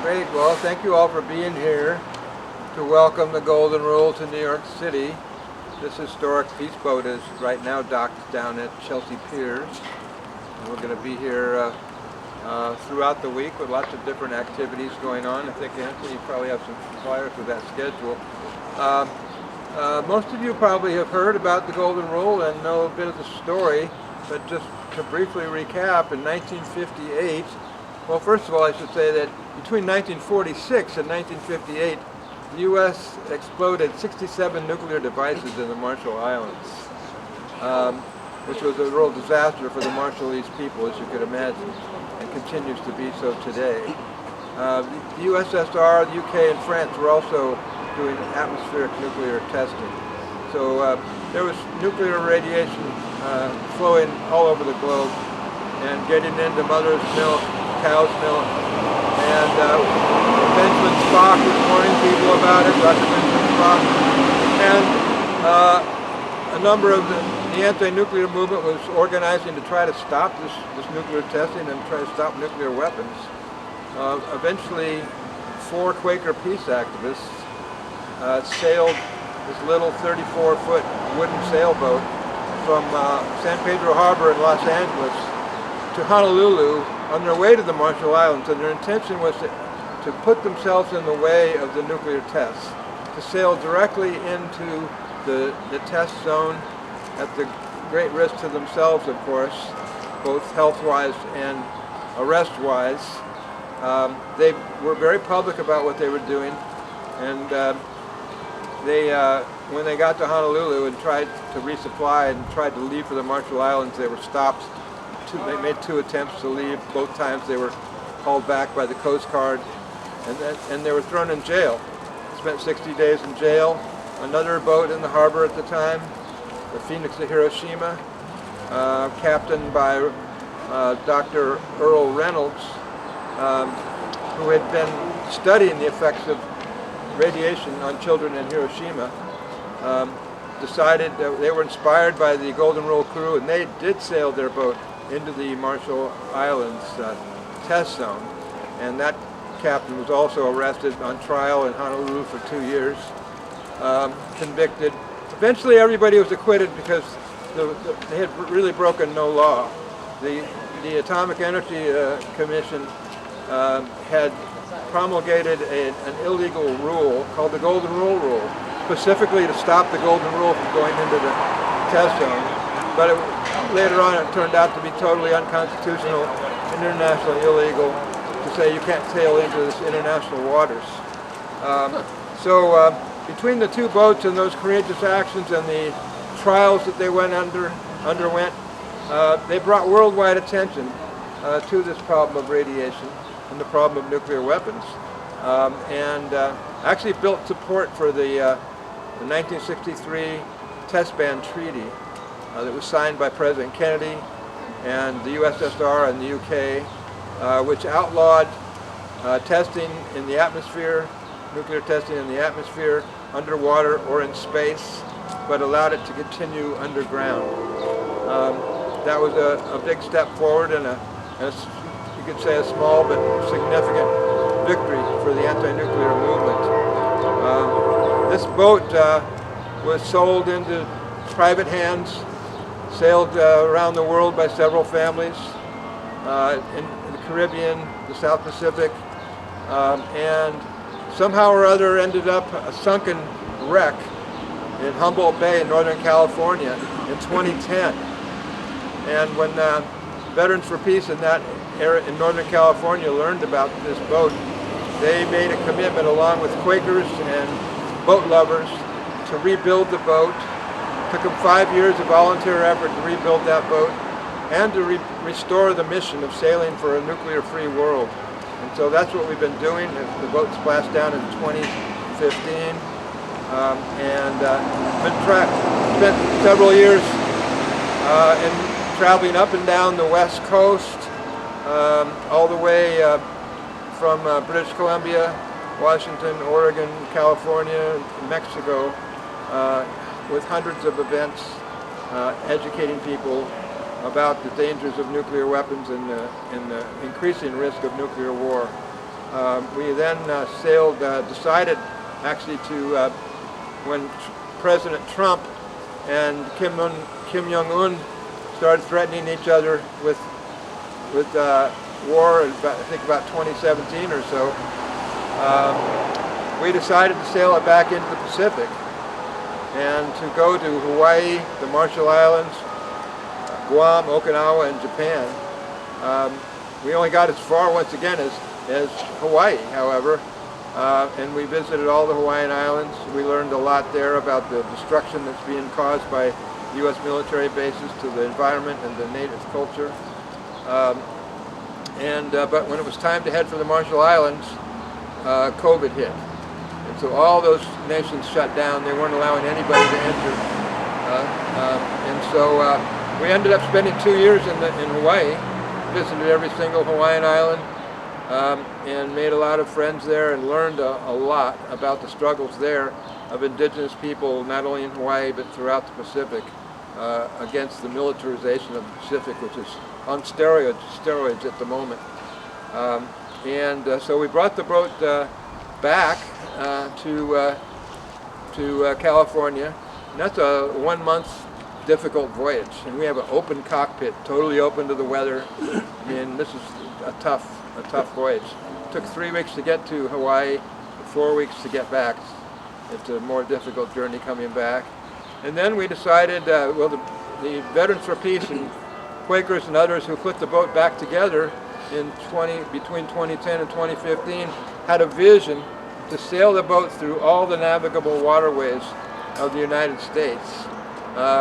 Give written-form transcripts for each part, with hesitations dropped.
Great. Well, thank you all for being here to welcome the Golden Rule to New York City. This historic peace boat is right now docked down at Chelsea Piers. And we're going to be here throughout the week with lots of different activities going on. I think, Anthony, you probably have some flyers with that schedule. Most of you probably have heard about the Golden Rule and know a bit of the story, but just to briefly recap, in 1958, well, first of all, I should say that between 1946 and 1958, the U.S. exploded 67 nuclear devices in the Marshall Islands, which was a real disaster for the Marshallese people, as you could imagine, and continues to be so today. The USSR, the UK, and France were also doing atmospheric nuclear testing. So there was nuclear radiation flowing all over the globe and getting into mother's milk, cow's milk, and Benjamin Spock was warning people about it, Dr. Benjamin Spock, and a number of the anti-nuclear movement was organizing to try to stop this nuclear testing and try to stop nuclear weapons. Eventually, 4 Quaker peace activists sailed this little 34-foot wooden sailboat from San Pedro Harbor in Los Angeles to Honolulu on their way to the Marshall Islands, and their intention was to put themselves in the way of the nuclear tests, to sail directly into the test zone at the great risk to themselves, of course, both health-wise and arrest-wise. They were very public about what they were doing, and when they got to Honolulu and tried to resupply and tried to leave for the Marshall Islands, they were stopped. They made 2 attempts to leave. Both times they were hauled back by the Coast Guard, and they were thrown in jail. Spent 60 days in jail. Another boat in the harbor at the time, the Phoenix of Hiroshima, captained by Dr. Earl Reynolds, who had been studying the effects of radiation on children in Hiroshima, decided that they were inspired by the Golden Rule crew, and they did sail their boat into the Marshall Islands test zone. And that captain was also arrested on trial in Honolulu for 2 years, convicted. Eventually everybody was acquitted because they had really broken no law. The Atomic Energy Commission had promulgated an illegal rule called the Golden Rule, specifically to stop the Golden Rule from going into the test zone. But later on it turned out to be totally unconstitutional, internationally illegal, to say you can't sail into this international waters. So between the 2 boats and those courageous actions and the trials that they underwent, they brought worldwide attention to this problem of radiation and the problem of nuclear weapons, and actually built support for the 1963 Test Ban Treaty that was signed by President Kennedy and the USSR and the UK, which outlawed testing in the atmosphere, nuclear testing in the atmosphere, underwater or in space, but allowed it to continue underground. That was a big step forward and you could say a small but significant victory for the anti-nuclear movement. This boat was sold into private hands, sailed around the world by several families in the Caribbean, the South Pacific, and somehow or other ended up a sunken wreck in Humboldt Bay in Northern California in 2010. And when Veterans for Peace in that area in Northern California learned about this boat, they made a commitment along with Quakers and boat lovers to rebuild the boat. It took them 5 years of volunteer effort to rebuild that boat and to restore the mission of sailing for a nuclear-free world. And so that's what we've been doing. The boat splashed down in 2015, and spent several years traveling up and down the West Coast, all the way from British Columbia, Washington, Oregon, California, Mexico, with hundreds of events educating people about the dangers of nuclear weapons and the increasing risk of nuclear war. We then sailed, decided actually to, when President Trump and Kim Jong-un started threatening each other with war, I think about 2017 or so, we decided to sail it back into the Pacific and to go to Hawaii, the Marshall Islands, Guam, Okinawa, and Japan. We only got as far once again as Hawaii, however, and we visited all the Hawaiian Islands. We learned a lot there about the destruction that's being caused by U.S. military bases to the environment and the native culture. But when it was time to head for the Marshall Islands, COVID hit. And so all those nations shut down. They weren't allowing anybody to enter. We ended up spending 2 years in Hawaii, visited every single Hawaiian island, and made a lot of friends there and learned a lot about the struggles there of indigenous people, not only in Hawaii but throughout the Pacific, against the militarization of the Pacific, which is on steroids at the moment. So we brought the boat back to California, and that's a 1-month difficult voyage. And we have an open cockpit, totally open to the weather, and this is a tough voyage. It took 3 weeks to get to Hawaii, 4 weeks to get back. It's a more difficult journey coming back. And then we decided, well, the Veterans for Peace and Quakers and others who put the boat back together between 2010 and 2015 had a vision to sail the boat through all the navigable waterways of the United States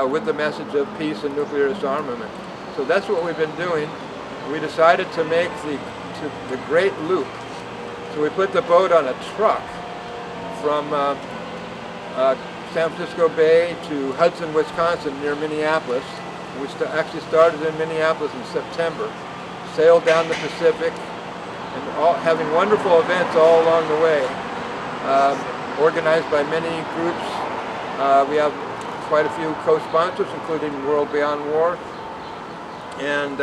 with the message of peace and nuclear disarmament. So that's what we've been doing. We decided to make the Great Loop. So we put the boat on a truck from San Francisco Bay to Hudson, Wisconsin, near Minneapolis. We actually started in Minneapolis in September, sailed down the Pacific, and having wonderful events all along the way, organized by many groups. We have quite a few co-sponsors, including World Beyond War. And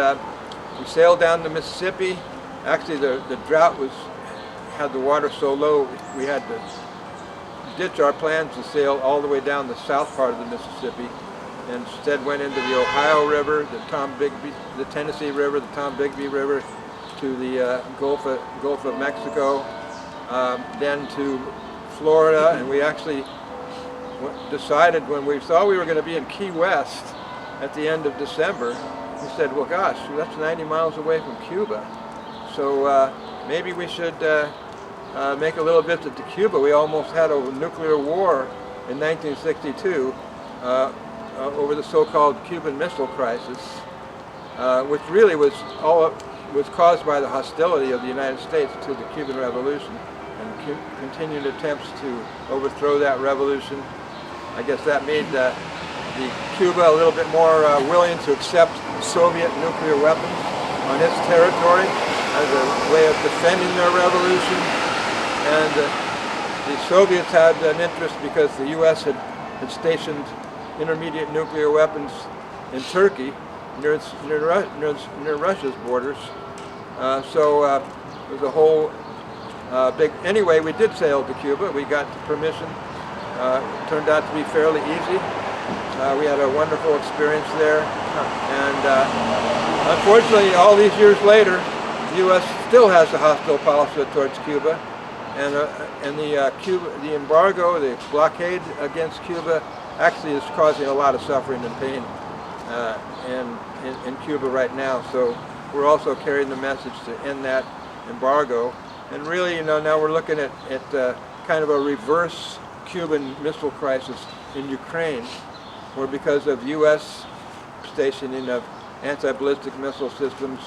we sailed down the Mississippi. Actually, the drought had the water so low, we had to ditch our plans to sail all the way down the south part of the Mississippi, and instead went into the Ohio River, the Tennessee River, the Tombigbee River, to the Gulf of Mexico, then to Florida. And we actually decided, when we thought we were going to be in Key West at the end of December, we said, well, gosh, that's 90 miles away from Cuba, so maybe we should make a little visit to Cuba. We almost had a nuclear war in 1962 over the so-called Cuban Missile Crisis, which really was caused by the hostility of the United States to the Cuban Revolution and continued attempts to overthrow that revolution. I guess that made Cuba a little bit more willing to accept Soviet nuclear weapons on its territory as a way of defending their revolution. And the Soviets had an interest because the U.S. had stationed intermediate nuclear weapons in Turkey near Russia's borders. So it was a whole big... Anyway, we did sail to Cuba. We got permission. It turned out to be fairly easy. We had a wonderful experience there. And unfortunately, all these years later, the U.S. still has a hostile policy towards Cuba. And the embargo, the blockade against Cuba, actually is causing a lot of suffering and pain in Cuba right now. So we're also carrying the message to end that embargo. And really, you know, now we're looking at kind of a reverse Cuban Missile Crisis in Ukraine, where because of U.S. stationing of anti-ballistic missile systems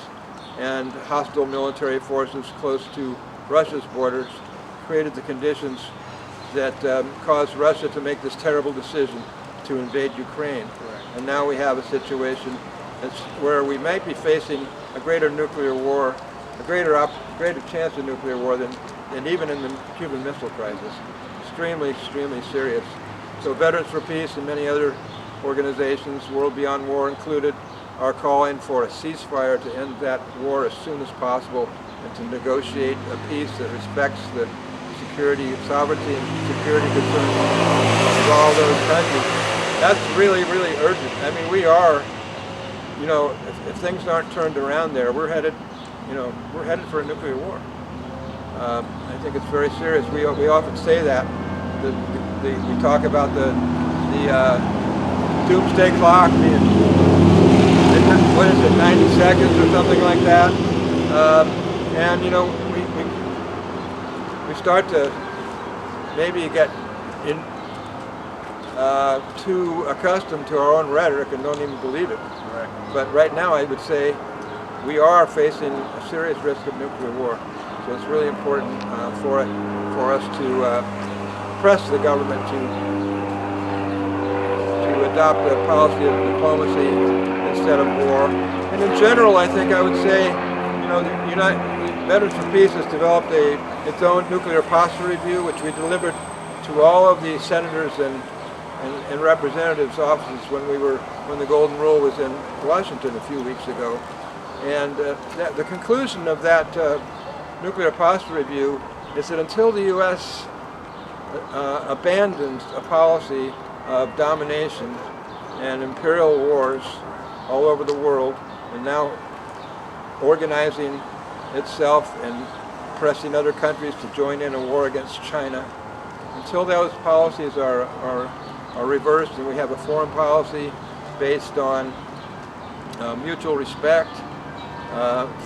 and hostile military forces close to Russia's borders, created the conditions that caused Russia to make this terrible decision to invade Ukraine. Correct. And now we have a situation where we might be facing a greater nuclear war, a greater chance of nuclear war than even in the Cuban Missile Crisis. Extremely, extremely serious. So Veterans for Peace and many other organizations, World Beyond War included, are calling for a ceasefire to end that war as soon as possible and to negotiate a peace that respects the security, sovereignty and security concerns of all those countries. That's really, really urgent. I mean, we are, you know, if things aren't turned around there, we're headed, you know, we're headed for a nuclear war. I think it's very serious. We often say that. We talk about the doomsday clock being, what is it, 90 seconds or something like that. And you know, we start to maybe get too accustomed to our own rhetoric and don't even believe it. Right. But right now I would say we are facing a serious risk of nuclear war. So it's really important for us to press the government to adopt a policy of diplomacy instead of war. And in general, I think I would say, you know, the Veterans for Peace has developed its own nuclear posture review, which we delivered to all of the senators and representatives' offices when the Golden Rule was in Washington a few weeks ago. And the conclusion of that nuclear posture review is that until the U.S. Abandons a policy of domination and imperial wars all over the world, and now organizing itself and pressing other countries to join in a war against China, until those policies are reversed and we have a foreign policy based on mutual respect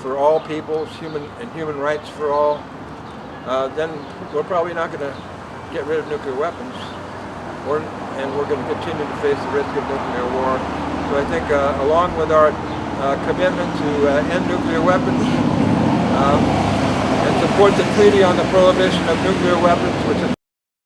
for all peoples, human rights for all, then we're probably not going to get rid of nuclear weapons, and we're going to continue to face the risk of nuclear war. So I think along with our commitment to end nuclear weapons and support the Treaty on the Prohibition of Nuclear Weapons, which is